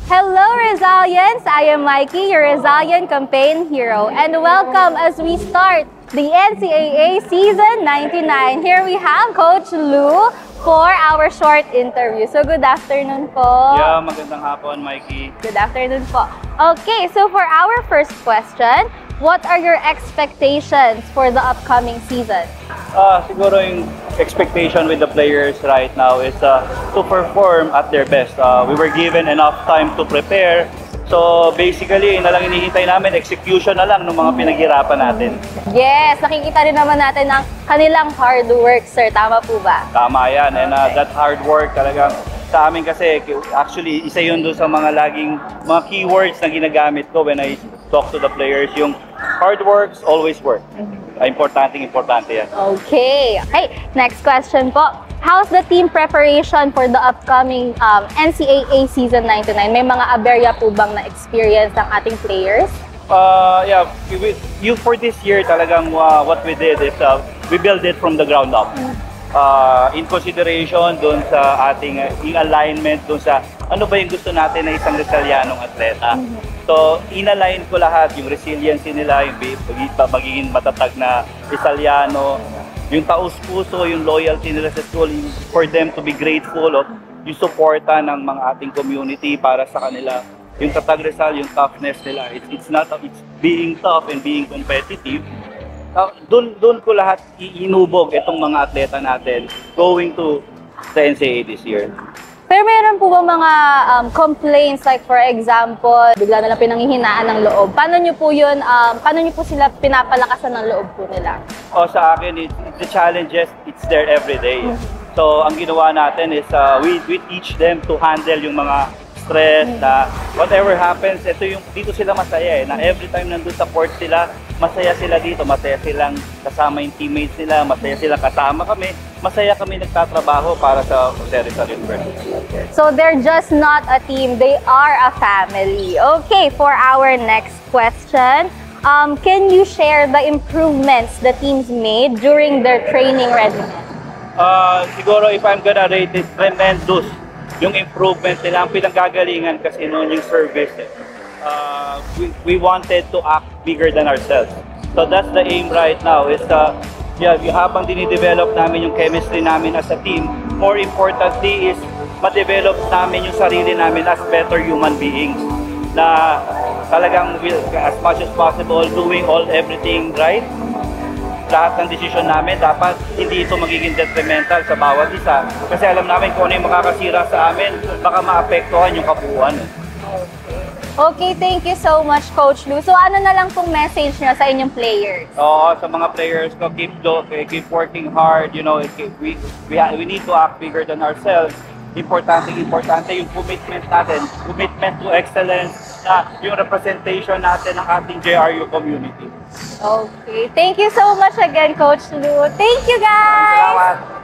Hello, Rizalians! I am Mikey, your Rizalian campaign hero, and welcome as we start the NCAA Season 99. Here we have Coach Lou for our short interview. So, good afternoon po. Yeah, magandang hapon, Mikey. Good afternoon po. Okay, so for our first question, what are your expectations for the upcoming season? Siguro yung expectation with the players right now is to perform at their best. We were given enough time to prepare. So basically, yun na lang hinihintay namin, execution na lang ng mga pinaghirapan natin. Yes, nakikita rin naman natin ang kanilang hard work, sir. Tama po ba? Tama yan. And that hard work talagang sa amin kasi, actually, isa yun doon sa mga mga keywords na ginagamit ko when I talk to the players. Yung hard works, always work. Importante yan. Okay. Hey, next question po. How's the team preparation for the upcoming NCAA Season 99? May mga aberya po bang na-experience ng ating players? Yeah, for this year talagang what we did is we built it from the ground up. In consideration doon sa ating alignment doon sa ano ba yung gusto natin na isang Rizalianong atleta. So, in-align ko lahat, yung resiliency nila, yung magiging matatag na Rizaliano, yung taus-puso, yung loyalty nila sa school, for them to be grateful of yung suporta ng mga ating community para sa kanila. Yung tatag Rizal, yung toughness nila, it's being tough and being competitive. Doon ko lahat inubog itong mga atleta natin going to the NCAA this year. Pero meron po ba mga complaints, like for example, bigla na lang pinanghihinaan ng loob? Paano nyo po yun, paano nyo po sila pinapalakasan ng loob po nila? Sa akin, the challenges, it's there every day. So, ang ginawa natin is we teach them to handle yung mga stress, na whatever happens, dito sila masaya na every time nandun sa court sila, masaya sila dito, masaya silang kasama yung teammates nila, masaya silang kasama kami, masaya kami nagtatrabaho para sa Jose Rizal University. So they're just not a team, they are a family. Okay, for our next question, can you share the improvements the teams made during their training regimen? Siguro if I'm gonna rate it, tremendous yung improvement nila, ang pinanggagalingan kasi noon yung service. We wanted to act bigger than ourselves. So that's the aim right now is habang dinidevelop namin yung chemistry namin as a team, more importantly is ma-develop namin yung sarili namin as better human beings na talagang as much as possible doing everything right. Lahat ng desisyon namin dapat hindi ito magiging detrimental sa bawat isa kasi alam namin kung ano yung makakasira sa amin, baka maapektuhan yung kabuuan. Okay, thank you so much, Coach Lou. So ano na lang pong message nyo sa inyong players? Sa mga players ko, keep working hard, we need to act bigger than ourselves. Importante yung commitment natin, commitment to excellence, yung representation natin ng ating JRU community. Okay, thank you so much again, Coach Lou. Thank you, guys! Salamat!